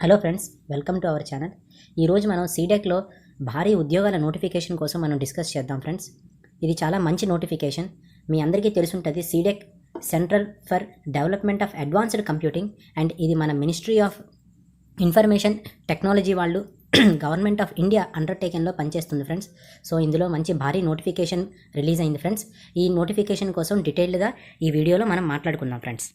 Hello friends, welcome to our channel. ఈరోజు మనం C-dac భారీ ఉద్యోగాల నోటిఫికేషన్ కోసం మనం డిస్కస్ చేద్దాం ఫ్రెండ్స్. ఇది చాలా మంచి నోటిఫికేషన్. మీ అందరికీ తెలుసుంటుంది C-dac central for development of advanced computing and ఇది మన మినిస్ట్రీ ఆఫ్ ఇన్ఫర్మేషన్ టెక్నాలజీ వాళ్ళు గవర్నమెంట్ ఆఫ్ ఇండియా అండర్టేకింగ్లో పనిచేస్తుంది ఫ్రెండ్స్. సో ఇందులో మంచి భారీ నోటిఫికేషన్ రిలీజ్ అయింది ఫ్రెండ్స్. ఈ నోటిఫికేషన్ కోసం డీటెయిల్డ్గా ఈ వీడియోలో మనం మాట్లాడుకుందాం ఫ్రెండ్స్.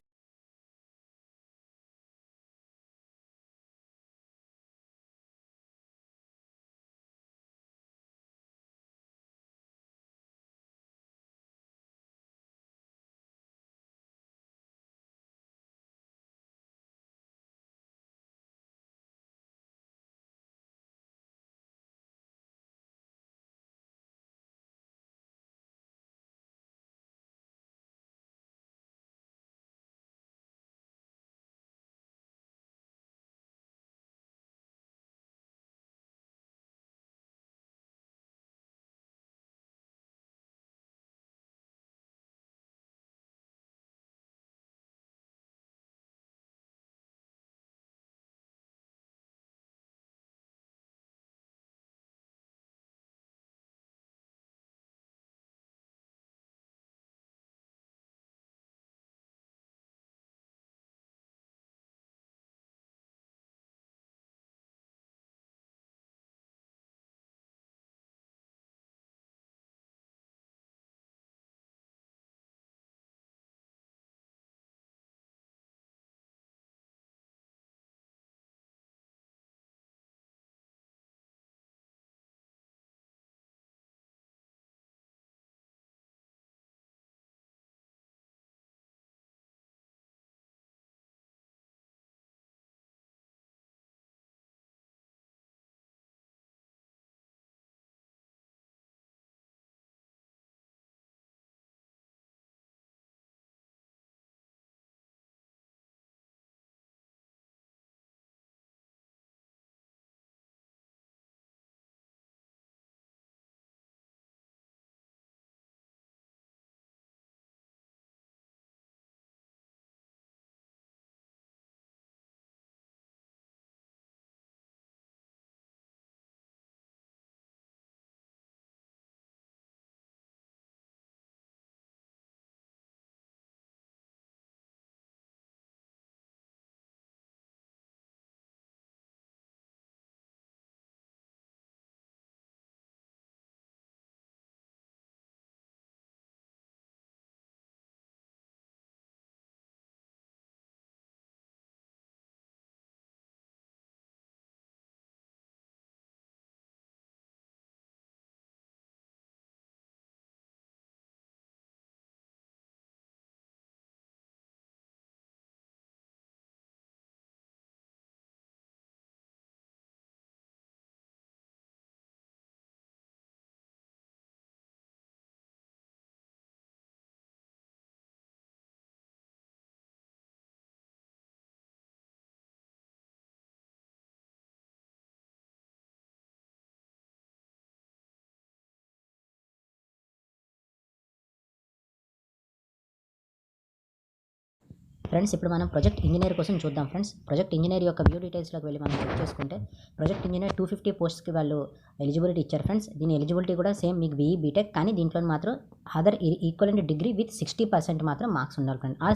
ఫ్రెండ్స్, ఇప్పుడు మనం ప్రాజెక్ట్ ఇంజనీర్ కోసం చూద్దాం ఫ్రెండ్స్. ప్రాజెక్ట్ ఇంజనీర్ యొక్క వ్యూ డీటెయిల్స్లోకి వెళ్ళి మనం చెక్ చేసుకుంటే ప్రాజెక్ట్ ఇంజనీర్ 250 పోస్ట్స్కి వాళ్ళు ఎలిజిబిలిటీ ఇచ్చారు ఫ్రెండ్స్. దీని ఎలిజిబిలిటీ కూడా సేమ్ మీకు BE బీటెక్, కానీ దీంట్లో మాత్రం అదర్ ఈక్వలెంట్ డిగ్రీ విత్ 60% మాత్రం మార్క్స్ ఉండాలి ఫ్రెండ్స్. ఆ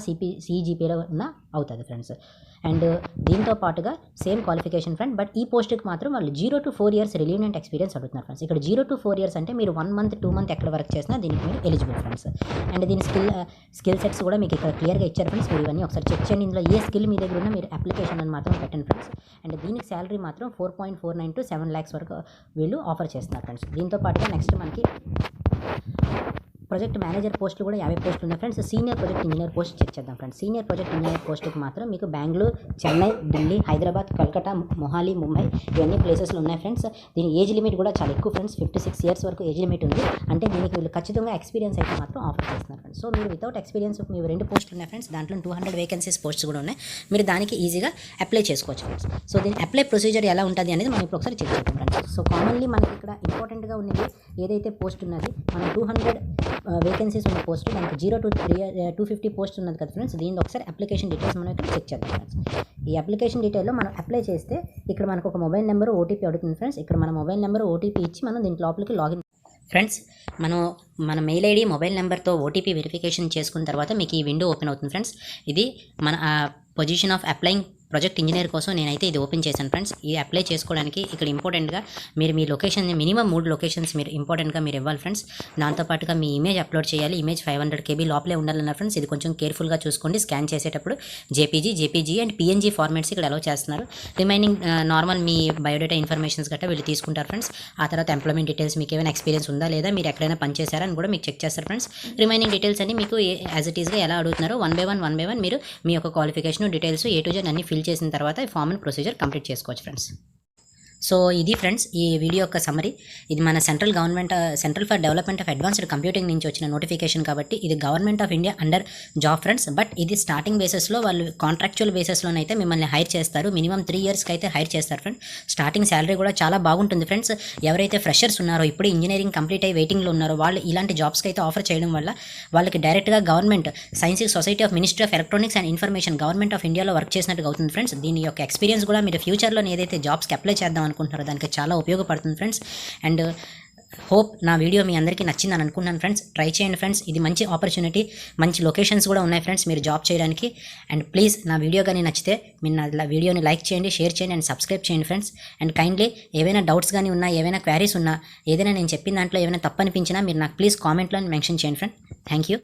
CGPAలో ఉన్న అవుతుంది ఫ్రెండ్స్. అండ్ దీంతో పాటుగా సేమ్ క్వాలిఫికేషన్ ఫ్రెండ్, బట్ ఈ పోస్ట్కి మాత్రం వాళ్ళు 0 to 4 years రిలీవెంట్ ఎక్స్పీరియన్స్ అడుగుతున్నారు ఫ్రెండ్స్. ఇక్కడ 0 to 4 years అంటే మీరు 1 month 2 month ఎక్కడ వర్క్ చేసినా దీనికి మీరు ఎలిజిబుల్ ఫ్రెండ్స్. అండ్ దీని స్కిల్ సెట్స్ కూడా మీకు ఇక్కడ క్లియర్గా ఇచ్చారు ఫ్రెండ్స్. మీరు ఇవన్నీ ఒకసారి చెక్ చేయండి. ఇందులో ఏ స్కిల్ మీ దగ్గర ఉన్నా మీరు అప్లికేషన్ అని మాత్రం పెట్టండి ఫ్రెండ్స్. అండ్ దీనికి శాలరీ మాత్రం 4.49 to 7 lakhs వరకు వీళ్ళు ఆఫర్ చేస్తున్నారు ఫ్రెండ్స్. దీంతో పాటుగా నెక్స్ట్ మనకి ప్రాజెక్ట్ మేనేజర్ పోస్టులు కూడా 50 పోస్టులు ఉన్నాయి friends. Senior project engineer post check చేద్దాం ఫ్రెండ్స్. సీనియర్ ప్రాజెక్ట్ ఇంజనీర్ పోస్ట్కి మాత్రం మీకు బెంగళూరు, చెన్నై, ఢిల్లీ, హైదరాబాద్, కల్కటా, మొహాలి, ముంబై ఇవన్నీ ప్లేసెస్లో ఉన్నాయి ఫ్రెండ్స్. దీని ఏజ్ లిమిట్ కూడా చాలా ఎక్కువ ఫ్రెండ్స్. 56 years వరకు ఏజ్ లిమిట్ ఉంది. అంటే దీనికి వీళ్ళు ఖచ్చితంగా ఎక్స్పీరియన్స్ అయితే మాత్రం ఆఫర్ చేస్తున్నారు ఫ్రెండ్స్. సో మీరు వితౌట్ ఎక్స్పీరియన్స్ మీరు 2 పోస్టులు ఉన్నాయి ఫ్రెండ్స్. దాంట్లో 200 వేకెన్సీస్ పోస్ట్స్ కూడా ఉన్నాయి. మీరు దానికి ఈజీగా అప్లై చేసుకోవచ్చు ఫ్రెండ్స్. సో దీని అప్లై ప్రొసీజర్ ఎలా ఉంటుంది అనేది మనం ఇప్పుడు ఒకసారి చెక్ చేద్దాం ఫ్రెండ్స్. సో కామన్లీ మనకి ఇక్కడ ఇంపార్టెంట్గా ఉన్నది ఏదైతే పోస్ట్ ఉన్నది మనం 200 వేకెన్సీస్ ఉన్న పోస్ట్ మనకి 0 to 250 పోస్ట్ ఉన్నది కదా ఫ్రెండ్స్. దీని ఒకసారి అప్లికేషన్ డీటెయిల్స్ మనం ఇక్కడ చెక్ చేద్దాం ఫ్రెండ్స్. ఈ అప్లికేషన్ డీటెయిల్లో మనం అప్లై చేస్తే ఇక్కడ మనకు ఒక మొబైల్ నెంబర్ ఓటీపీ అడుగుతుంది ఫ్రెండ్స్. ఇక్కడ మన మొబైల్ నెంబర్ ఓటీపీ ఇచ్చి మనం దీంట్లో లోపలికి లాగిన్ ఫ్రెండ్స్. మన మెయిల్ ఐడి మొబైల్ నెంబర్తో ఓటీపీ వెరిఫికేషన్ చేసుకున్న తర్వాత మీకు ఈ విండో ఓపెన్ అవుతుంది ఫ్రెండ్స్. ఇది మన position of applying project engineer కోసం నేనైతే ఇది ఓపెన్ చేశాను ఫ్రెండ్స్. ఇది అప్లై చేసుకోవడానికి ఇక్కడ ఇంపార్టెంట్గా మీరు మీ లొకేషన్ని మినిమం 3 లొకేషన్స్ మీరు ఇంపార్టెంట్గా మీరు ఇవ్వాలి ఫ్రెండ్స్. దాంతోపాటుగా మీ ఇమేజ్ అప్లోడ్ చేయాలి. ఇమేజ్ 500 KB లోపలే ఉండాలన్నారు ఫ్రెండ్స్. ఇది కొంచెం కేర్ఫుల్గా చూసుకోండి. స్కాన్ చేసేటప్పుడు జేపీజీ అండ్ PNG ఫార్మాట్స్ ఇక్కడ అలౌ చేస్తున్నారు. రిమైనింగ్ నార్మల్ మీ బయోడేటా ఇన్ఫర్మేషన్స్ గట్రా వీళ్ళు తీసుకుంటారు ఫ్రెండ్స్. ఆ తర్వాత ఎంప్లాయ్మెంట్ డీటెయిల్స్ మీకు ఏమైనా ఎక్స్పీరియన్స్ ఉందా లేదా, మీరు ఎక్కడైనా పనిచేశారా అని కూడా మీకు చెక్ చేస్తారు ఫ్రెండ్స్. రిమైనింగ్ డీటెయిల్స్ అన్ని మీకు యాజ్ ఇట్ ఈస్గా ఎలా అడుగుతున్నారో వన్ బై వన్ మీరు మీ యొక్క qualification details A to Z అన్ని ఫిల్ చేసిన తర్వాత ఫామ్ అండ్ ప్రొసీజర్ కంప్లీట్ చేసుకోవచ్చు ఫ్రెండ్స్. సో ఇది ఫ్రెండ్స్ ఈ వీడియో యొక్క సమ్మరీ. ఇది మన central for development of advanced computing నుంచి వచ్చిన నోటిఫికేషన్ కాబట్టి ఇది government of India under job friends. But ఇది స్టార్టింగ్ బేసిస్లో వాళ్ళు కాంట్రాక్చువల్ బేసిస్లోనైతే మిమ్మల్ని హైర్ చేస్తారు. మినిమం 3 yearsకి అయితే హైర్ చేస్తారు ఫ్రెండ్స్. స్టార్టింగ్ శాలరీ కూడా చాలా బాగుంటుంది ఫ్రెండ్స్. ఎవరైతే ఫ్రెషర్స్ ఉన్నారో, ఇప్పుడు ఇంజనీరింగ్ కంప్లీట్ అయ్యి వెయిటింగ్లో ఉన్నారో వాళ్ళు ఇలాంటి జాబ్స్కి అయితే ఆఫర్ చేయడం వల్ల వాళ్ళకి డైరెక్ట్గా government scientific society of ministry of electronics and information government of ఇండియాలో వర్క్ చేసినట్టుగా అవుతుంది ఫ్రెండ్స్. దీని యొక్క ఎక్స్పీరియన్స్ కూడా మీరు ఫ్యూచర్లో ఏదైతే జాబ్స్కి అప్లై చేద్దాం అనుకుంటున్నారో దానికి చాలా ఉపయోగపడుతుంది ఫ్రెండ్స్. అండ్ హోప్ నా వీడియో మీ అందరికీ నచ్చిందని అనుకుంటున్నాను ఫ్రెండ్స్. ట్రై చేయండి ఫ్రెండ్స్. ఇది మంచి ఆపర్చునిటీ, మంచి లొకేషన్స్ కూడా ఉన్నాయి ఫ్రెండ్స్ మీరు జాబ్ చేయడానికి. అండ్ ప్లీజ్ నా వీడియో కానీ నచ్చితే మీరు నా వీడియోని లైక్ చేయండి, షేర్ చేయండి అండ్ సబ్స్క్రైబ్ చేయండి ఫ్రెండ్స్. అండ్ కైండ్లీ ఏవైనా డౌట్స్ కానీ ఉన్నా, ఏవైనా క్వైరీస్ ఉన్నా, ఏదైనా నేను చెప్పిన దాంట్లో ఏమైనా తప్పు అనిపించినా మీరు నాకు ప్లీజ్ కామెంట్లో మెన్షన్ చేయండి ఫ్రెండ్. Thank you.